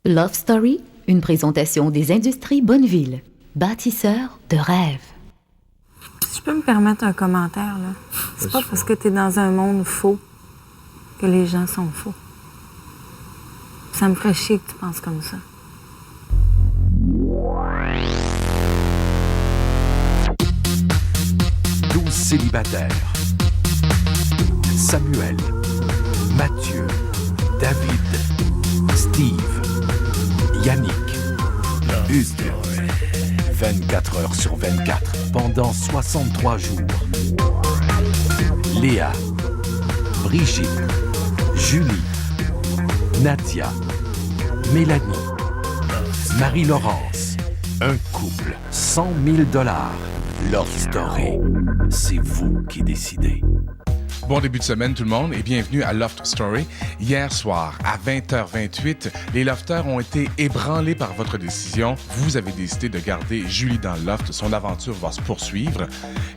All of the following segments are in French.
Love Story, une présentation des Industries Bonneville, bâtisseurs de rêves. Si je peux me permettre un commentaire, là. C'est pas parce que t'es dans un monde faux que les gens sont faux. Ça me ferait chier que tu penses comme ça. Célibataires. Samuel, Mathieu, David, Steve, Yannick, Hugues. 24 heures sur 24 pendant 63 jours. Léa, Brigitte, Julie, Nadia, Mélanie, Marie-Laurence. Un couple, 100 000 $. Love Story, c'est vous qui décidez. Bon début de semaine tout le monde et bienvenue à Loft Story. Hier soir, à 20h28, les lofters ont été ébranlés par votre décision. Vous avez décidé de garder Julie dans le loft. Son aventure va se poursuivre.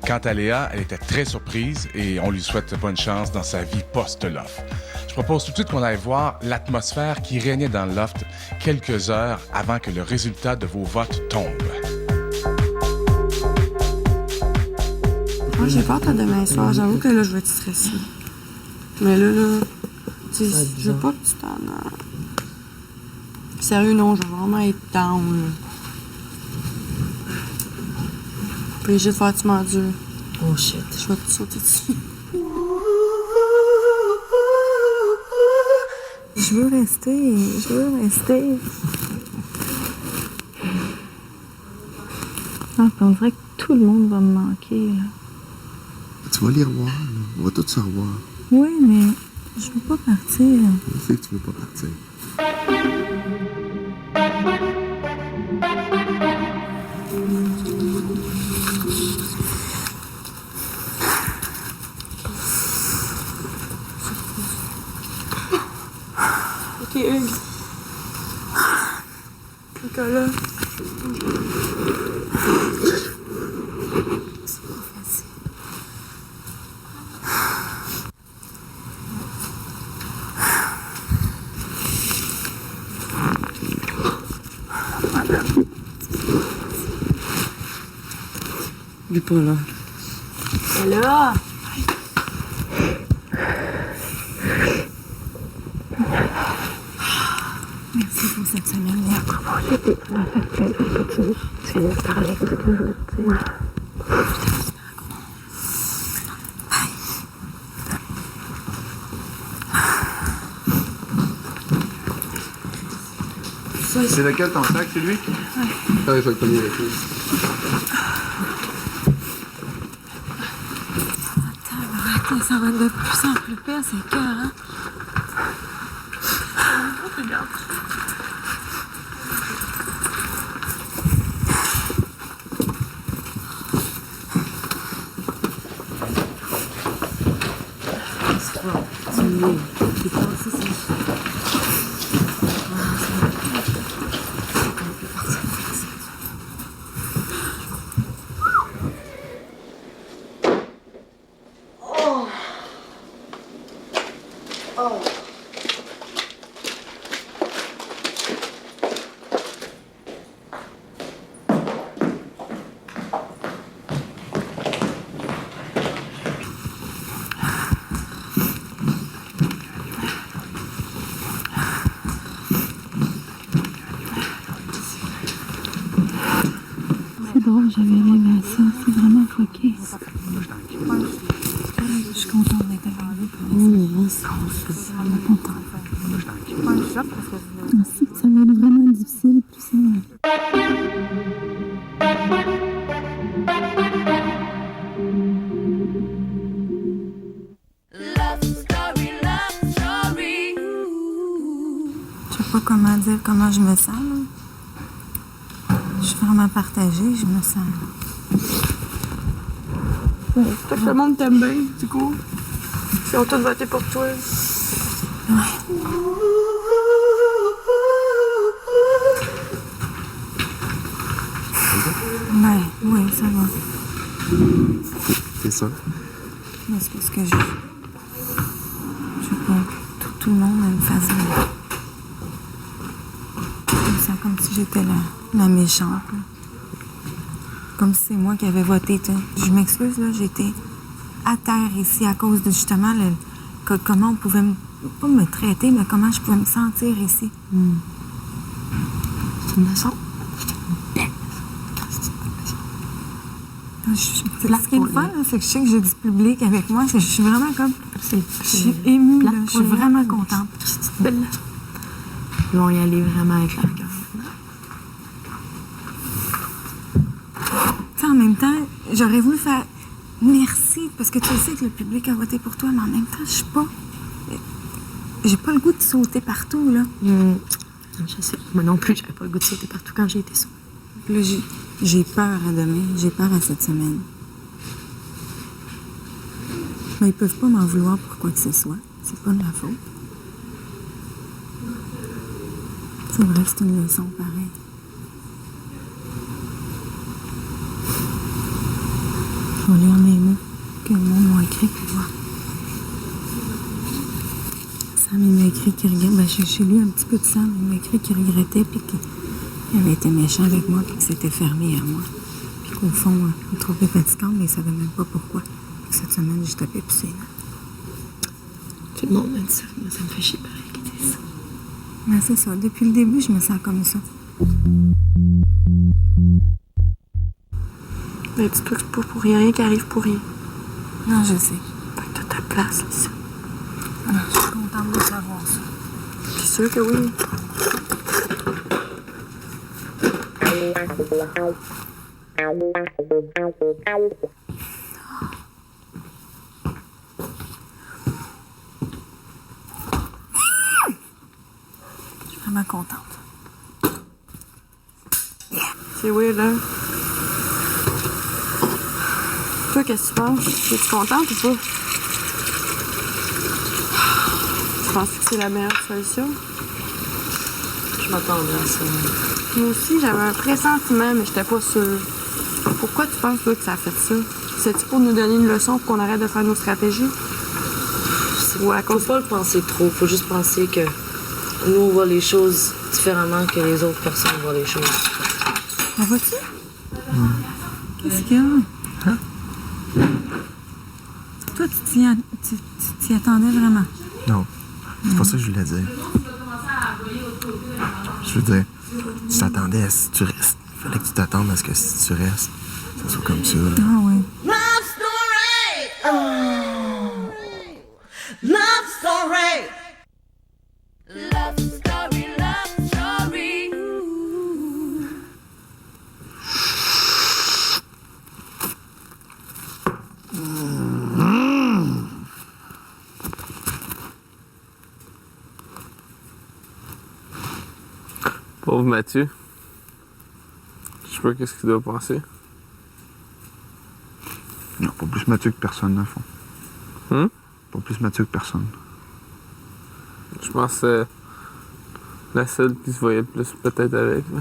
Quant à Léa, elle était très surprise et on lui souhaite bonne chance dans sa vie post-loft. Je propose tout de suite qu'on aille voir l'atmosphère qui régnait dans le loft quelques heures avant que le résultat de vos votes tombe. Moi, j'ai peur de demain soir. J'avoue que là, je vais être stressée. Mais là, tu sais, je veux pas que tu t'en as. Sérieux, non, je vais vraiment être down, là. Brigitte, faut-tu m'endurer? Oh shit. Je vais te sauter dessus. Je veux rester. Ah, on dirait que tout le monde va me manquer, là. Tu vas les revoir, là. On va tous se revoir. Oui, mais je veux pas partir. Je sais que tu veux pas partir. Ok, Hugues. Nicolas. Il est pas là. Et là! Merci pour cette semaine, Léa. Tu viens de parler de ce que je veux te dire. C'est lequel ton sac, c'est lui? Ouais. Ah, il faut le pogner avec lui. Tabarak, ça va être de plus en plus pire, c'est cœur, hein? Regarde. C'est drôle, j'avais rêvé à ça. C'est vraiment fucké. Je suis contente d'être avec vous. Oui, c'est vraiment contente. Merci, ça va être vraiment difficile, tout ça. Je sais pas comment dire comment je me sens, là. Je suis vraiment partagée, je me sens. Tout le monde t'aime bien, c'est cool. Ils ont tous voté pour toi. Ouais. Ben, oui, ça va. C'est ça? Parce que ce que je veux pas que tout le monde me fasse mal. sens comme si j'étais la méchante. Là. Comme si c'est moi qui avais voté, tu sais. Je m'excuse, là, j'étais à terre ici à cause de justement comment on pouvait pas me traiter, mais comment je pouvais me sentir ici. C'est une leçon. Ce qui est le fun, là, c'est que je sais que j'ai du public avec moi. Je suis vraiment comme... Je suis émue, là. Je suis vraiment contente. C'est belle. Ils vont y aller vraiment avec leur cœur maintenant. Tu sais, en même temps, j'aurais voulu faire merci, parce que tu sais que le public a voté pour toi, mais en même temps, je suis pas... J'ai pas le goût de sauter partout, là. Je sais. Moi non plus, j'avais pas le goût de sauter partout quand j'ai été sauter. Là, j'ai peur à demain, j'ai peur à cette semaine. Mais ils peuvent pas m'en vouloir pour quoi que ce soit. C'est pas de ma faute. C'est vrai que c'est une leçon pareille. Je vais lire les mots que le monde m'a écrit pour voir. Sam, il m'a écrit qu'il regrettait. Ben, j'ai lu un petit peu de Sam. Il m'a écrit qu'il regrettait puis qu'il avait été méchant avec moi puis qu'il s'était fermé à moi. Puis qu'au fond, il me trouvait fatigante, mais il savait même pas pourquoi. Puis cette semaine, j'ai tapé piscine. Tout le monde m'a dit ça. Moi, ça me fait chier pareil qu'ils disent ça. Mais c'est ça. Depuis le début, je me sens comme ça. Mais dis-toi que c'est pas pour rien qui arrive pour rien. Non, je sais. Fait que t'as ta place ici. Alors, je suis contente de savoir ça. C'est sûr que oui. Je suis vraiment contente. C'est weird, là. Toi, qu'est-ce que tu penses? Es-tu contente ou pas? Tu penses que c'est la meilleure solution? Je m'attendais à ça. Moi aussi, j'avais un pressentiment, mais j'étais pas sûre. Pourquoi tu penses, toi, que ça a fait ça? C'est-tu pour nous donner une leçon pour qu'on arrête de faire nos stratégies? Ou à cause... Faut pas le penser trop. Faut juste penser que nous, on voit les choses différemment que les autres personnes voient les choses. Ça va-tu? Qu'est-ce qu'il y a? Hein? Toi, tu t'y attendais vraiment? Non, c'est pas ça que je voulais dire. Je veux dire, tu t'attendais à ce que tu restes. Il fallait que tu t'attendes à ce que si tu restes, ça soit comme ça. Là. Ah oui. Love story! Oh. Love story! Love story, love story. Pauvre Mathieu. Je sais pas qu'est-ce qu'il doit penser. Non, pas plus Mathieu que personne, dans le fond. Pas plus Mathieu que personne. Je pense que c'est la seule qui se voyait le plus peut-être avec. Là.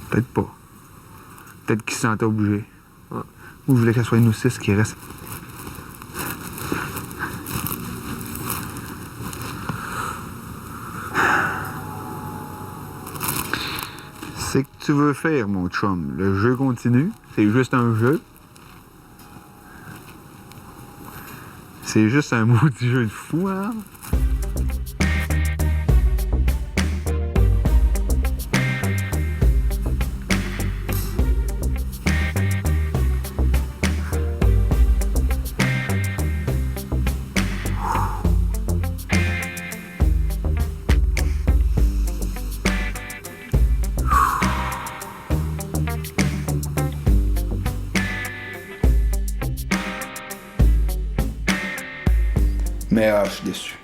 Peut-être pas. Peut-être qu'il se sentait obligé. Ouais. Ou je voulais qu'elle soit nous 6 qui restent. C'est que tu veux faire, mon chum. Le jeu continue. C'est juste un jeu. C'est juste un maudit jeu de fou, hein? Mais je suis déçu.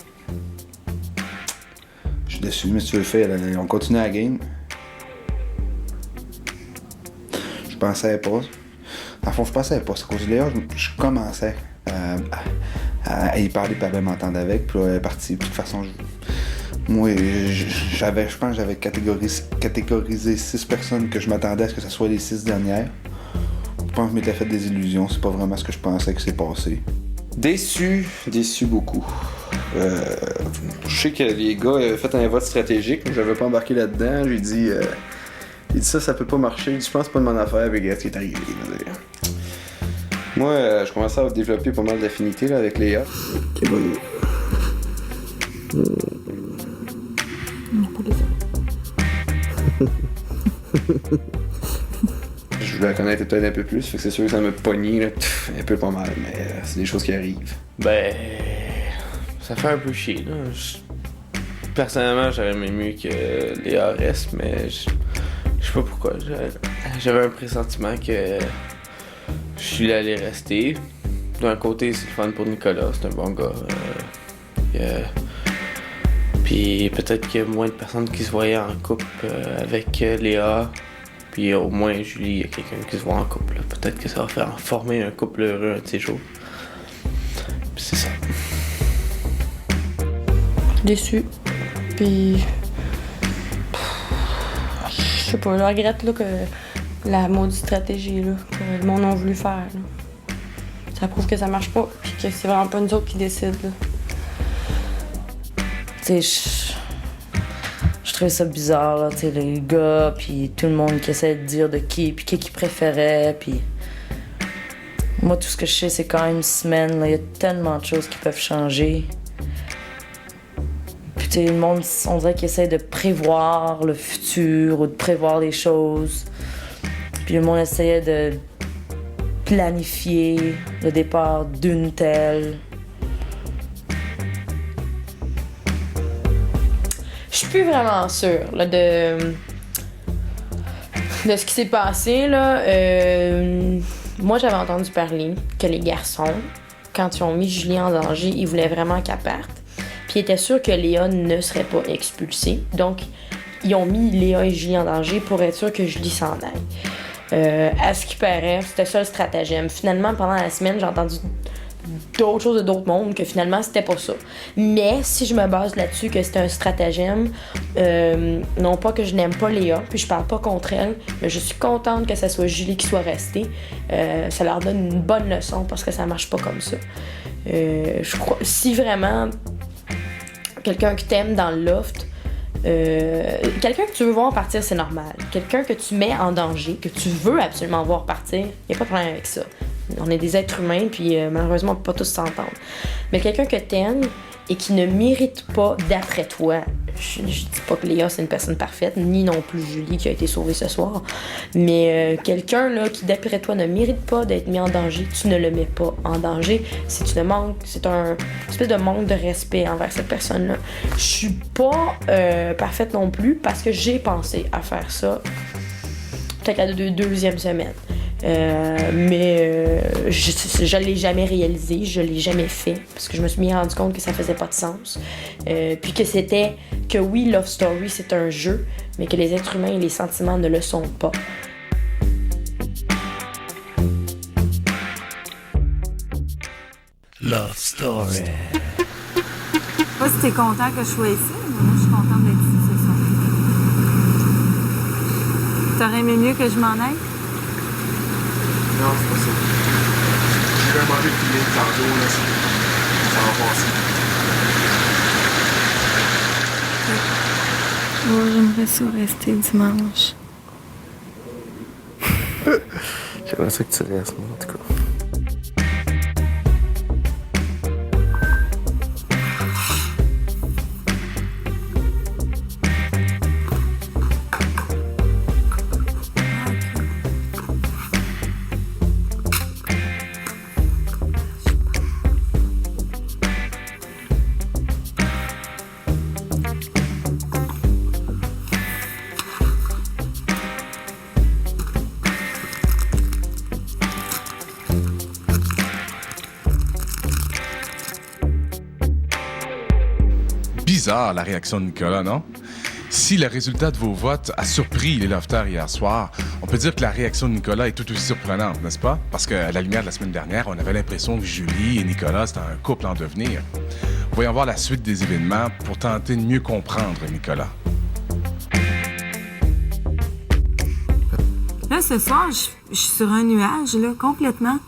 Je suis déçu, mais si tu veux le faire, on continue la game. Je pensais pas. À fond, je pensais pas. C'est à cause de d'ailleurs, je commençais à y parler et à m'entendre avec. Puis là, elle est partie. Puis de toute façon, je pense que j'avais catégorisé 6 personnes que je m'attendais à ce que ce soit les 6 dernières. Je pense que je m'étais fait des illusions. C'est pas vraiment ce que je pensais que c'est passé. Déçu beaucoup. Je sais que les gars avaient fait un vote stratégique, mais j'avais pas embarqué là-dedans. J'ai dit, ça peut pas marcher. J'ai dit, je pense que c'est pas de mon affaire, puis regarde ce qui est arrivé. Moi, je commençais à développer pas mal d'affinités là, avec Léa. Ok, bon. On n'a pas les Je voulais la connaître peut-être un peu plus, fait que c'est sûr que ça m'a pogné là, un peu pas mal, mais c'est des choses qui arrivent. Ben. Ça fait un peu chier, là. Personnellement, j'aurais aimé mieux que Léa reste, mais je sais pas pourquoi. J'avais un pressentiment que je allais rester. D'un côté, c'est le fun pour Nicolas, c'est un bon gars. Puis peut-être qu'il y a moins de personnes qui se voyaient en couple avec Léa. Puis au moins, Julie, il y a quelqu'un qui se voit en couple. Là. Peut-être que ça va faire former un couple heureux un de ces jours. Puis c'est ça. Déçu. Puis. Je sais pas, je regrette là, que la maudite stratégie là, que le monde a voulu faire. Là. Ça prouve que ça marche pas, puis que c'est vraiment pas nous autres qui décident. Tu sais, je trouvais ça bizarre, là, tu sais, les gars, puis tout le monde qui essaie de dire de qui, puis qui préférait, puis... Moi, tout ce que je sais, c'est quand même une semaine, il y a tellement de choses qui peuvent changer. Puis, tu sais, le monde, on dirait qu'il essaie de prévoir le futur ou de prévoir les choses. Puis le monde essayait de planifier le départ d'une telle. Je suis plus vraiment sûre là, de ce qui s'est passé. Là. Moi, j'avais entendu parler que les garçons, quand ils ont mis Julie en danger, ils voulaient vraiment qu'elle parte. Puis ils étaient sûrs que Léa ne serait pas expulsée. Donc, ils ont mis Léa et Julie en danger pour être sûrs que Julie s'en aille. À ce qui paraît, c'était ça le stratagème. Finalement, pendant la semaine, j'ai entendu d'autres choses de d'autres mondes, que finalement, c'était pas ça. Mais si je me base là-dessus que c'était un stratagème, non pas que je n'aime pas Léa, puis je parle pas contre elle, mais je suis contente que ce soit Julie qui soit restée. Ça leur donne une bonne leçon parce que ça marche pas comme ça. Je crois, si vraiment quelqu'un que t'aimes dans le loft, quelqu'un que tu veux voir partir, c'est normal. Quelqu'un que tu mets en danger, que tu veux absolument voir partir, y a pas de problème avec ça. On est des êtres humains, puis malheureusement, on peut pas tous s'entendre. Mais quelqu'un que t'aimes et qui ne mérite pas d'après toi, je dis pas que Léa, c'est une personne parfaite, ni non plus Julie qui a été sauvée ce soir, mais quelqu'un là qui, d'après toi, ne mérite pas d'être mis en danger, tu ne le mets pas en danger. C'est un espèce de manque de respect envers cette personne-là. Je suis pas parfaite non plus, parce que j'ai pensé à faire ça peut-être la deuxième semaine. Mais je l'ai jamais réalisé, je l'ai jamais fait, parce que je me suis bien rendu compte que ça faisait pas de sens. Puis que oui, Love Story, c'est un jeu, mais que les êtres humains et les sentiments ne le sont pas. Love Story. Je sais pas si t'es content que je sois ici, mais moi, je suis contente d'être ici ce soir. T'aurais aimé mieux que je m'en aille? Non, c'est pas ça. J'ai vraiment envie de filer le cardio, là. Ça va passer. Moi, j'aimerais ça rester dimanche. J'aimerais ça que tu restes, moi, en tout cas. Bizarre la réaction de Nicolas, non? Si le résultat de vos votes a surpris les lofters hier soir, on peut dire que la réaction de Nicolas est tout aussi surprenante, n'est-ce pas? Parce qu'à la lumière de la semaine dernière, on avait l'impression que Julie et Nicolas, c'était un couple en devenir. Voyons voir la suite des événements pour tenter de mieux comprendre Nicolas. Là, ce soir, je suis sur un nuage, là, complètement.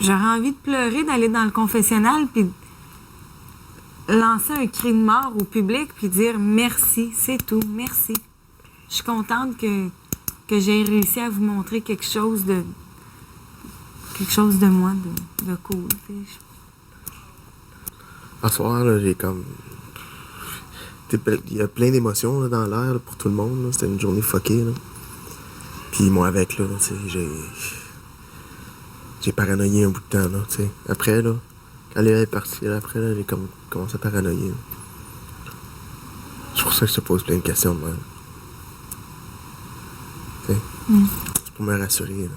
J'aurais envie de pleurer, d'aller dans le confessionnal, puis lancer un cri de mort au public, puis dire merci, c'est tout, merci. Je suis contente que j'ai réussi à vous montrer quelque chose de moi, de cool. À ce soir, là, j'ai comme... Il y a plein d'émotions là, dans l'air là, pour tout le monde. C'était une journée fuckée. Là. Puis moi avec, là, j'ai paranoïé un bout de temps. Là, t'sais. Après, là, quand Léa est partie, là, après, là, j'ai comme commencé à paranoïer. Là. C'est pour ça que je te pose plein de questions de même. C'est pour me rassurer. Là.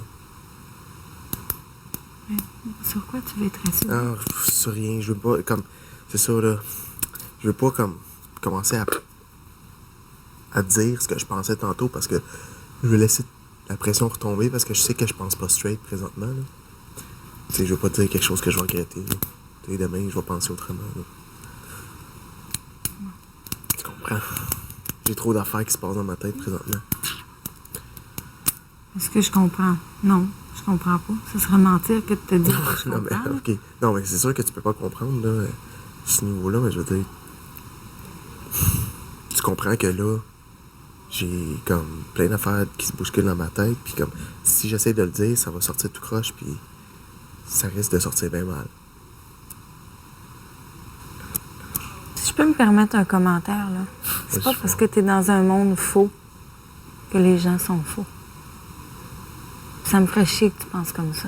Mais sur quoi tu veux être rassuré? Ah, sur rien. Je veux pas, comme... C'est ça, là. Je veux pas, comme... commencer à dire ce que je pensais tantôt parce que je veux laisser la pression retomber parce que je sais que je pense pas straight présentement. Là. Je veux pas dire quelque chose que je vais regretter. Demain, je vais penser autrement. Là. Tu comprends? J'ai trop d'affaires qui se passent dans ma tête présentement. Est-ce que je comprends? Non, je comprends pas. Ce serait mentir que de te dire que je non, comprends. mais, okay. Non, mais c'est sûr que tu peux pas comprendre là, à ce niveau-là, mais je veux dire... Tu comprends que là, j'ai comme plein d'affaires qui se bousculent dans ma tête, puis comme si j'essaie de le dire, ça va sortir tout croche, puis ça risque de sortir bien mal. Si je peux me permettre un commentaire, là, c'est pas parce que t'es dans un monde faux que les gens sont faux. Ça me ferait chier que tu penses comme ça.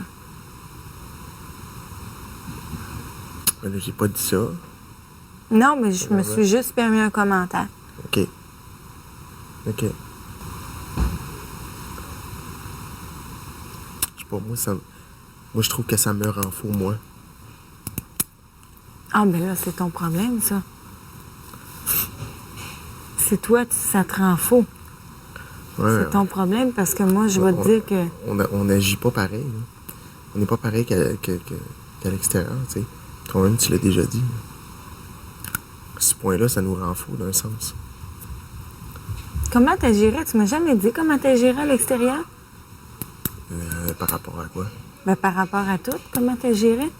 Mais là, j'ai pas dit ça. Non, mais je me suis juste permis un commentaire. OK. OK. Je sais pas, moi, je trouve que ça me rend fou, moi. Ah, ben là, c'est ton problème, ça. C'est toi, ça te rend faux. Ouais, c'est ton problème parce que moi, je vais te dire que... On n'agit pas pareil. Là. On n'est pas pareil qu'à l'extérieur, tu sais. Toi-même, tu l'as déjà dit. À ce point-là, ça nous rend fous, d'un sens. Comment t'agirais? Tu m'as jamais dit comment t'agirais à l'extérieur? Par rapport à quoi? Ben, par rapport à tout, comment t'agirais?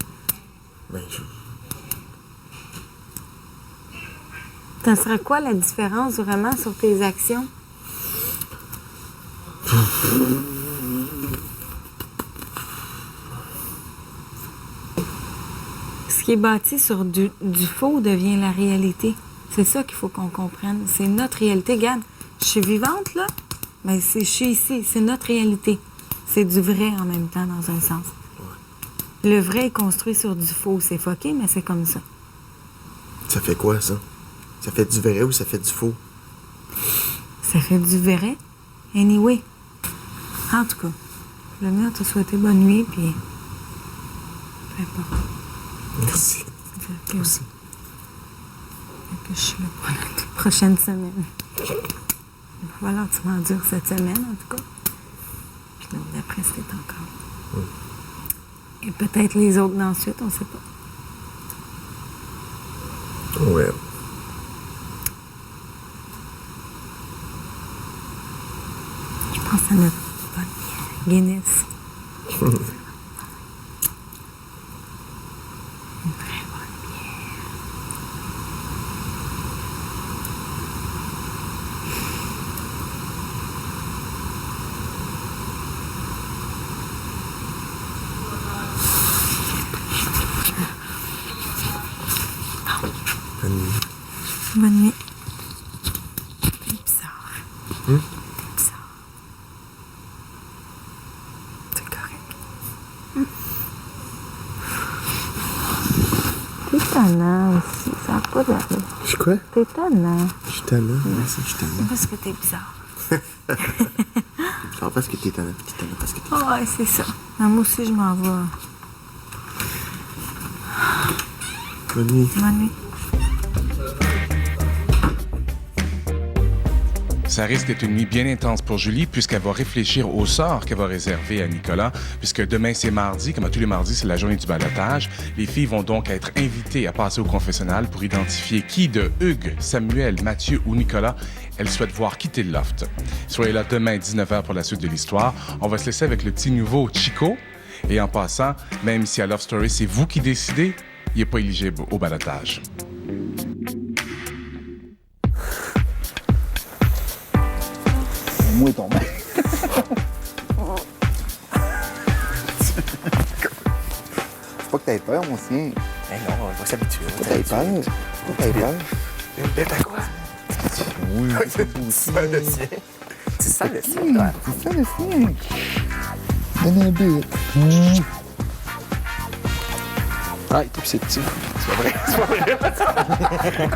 Ben, Ça serait quoi la différence vraiment sur tes actions? Ce qui est bâti sur du faux devient la réalité. C'est ça qu'il faut qu'on comprenne. C'est notre réalité. Regarde, je suis vivante, là, mais je suis ici. C'est notre réalité. C'est du vrai en même temps, dans un sens. Le vrai est construit sur du faux. C'est fucké, mais c'est comme ça. Ça fait quoi, ça? Ça fait du vrai ou ça fait du faux? Ça fait du vrai. Anyway. En tout cas, le mieux te souhaiter bonne nuit, puis... Peu importe. Merci. Merci. Que je suis là pour la prochaine semaine. Voilà, tu m'endures cette semaine, en tout cas. Puis l'autre d'après, c'était encore. Et peut-être les autres d'ensuite, on sait pas. Ouais. Je pense à notre bonne Guinness. Une très bonne bière. Bonne nuit. Bonne nuit. T'es bizarre. T'es bizarre. C'est correct. T'es tannant aussi, ça n'a pas d'allure. Je suis quoi? T'es tannant. Je suis tannant. Merci, je suis tannant. C'est parce que t'es bizarre. C'est bizarre parce que t'es tannant. T'es tannant parce que t'es bizarre. Ouais, c'est ça. Mais moi aussi, je m'en vais. Bonne nuit. Bonne nuit. Ça risque d'être une nuit bien intense pour Julie puisqu'elle va réfléchir au sort qu'elle va réserver à Nicolas, puisque demain c'est mardi, comme à tous les mardis, c'est la journée du ballottage. Les filles vont donc être invitées à passer au confessionnal pour identifier qui de Hugues, Samuel, Mathieu ou Nicolas elles souhaitent voir quitter le loft. Soyez là demain 19h pour la suite de l'histoire. On va se laisser avec le petit nouveau Chico. Et en passant, même si à Love Story, c'est vous qui décidez, il n'est pas éligible au balotage. Moi, ton mec. Faut pas que t'aies peur, mon chien. Mais non, on va s'habituer. Faut que t'aies peur. Faut que t'aies peur. Une bête à quoi? Oui, Tu sens le sien. Tu sens le sien, toi. c'est ça le chien. Donne un bit. Ah, il était pissé dessus. C'est pas vrai. C'est pas vrai.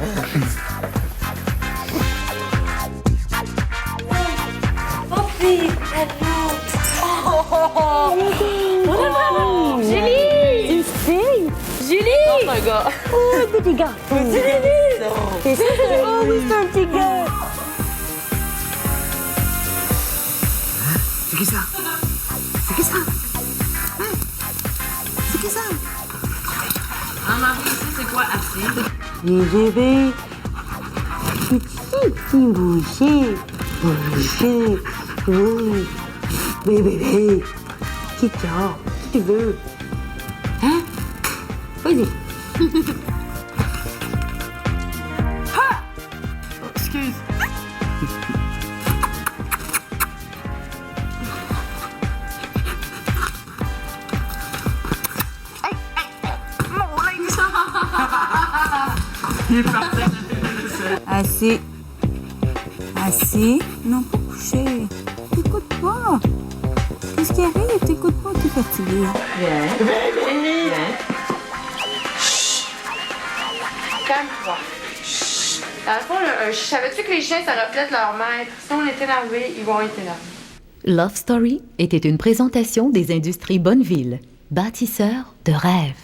Julie! Une fille! Julie! Non, c'est un gars. Oh, un petit gars. Non. C'est ça? Oh oui, c'est un petit gars. C'est qui ça? C'est qui ça? Hein? C'est qui ça? Ah, ma vie, c'est quoi assez? Les bébés. Petit boucher. Boucher. Oui. Bébé. Qui t'a? Tu veux? Hein? Vas-y. Excuse. Assis. Assis. Non, pas couché. T'écoutes pas. Qu'est-ce qui arrive? T'écoutes pas, t'es fatigué. Calme-toi. Dans le fond, savais-tu que les chiens, ça reflète leur maître? Si on est énervé, ils vont être énervés. Love Story était une présentation des industries Bonneville, bâtisseurs de rêves.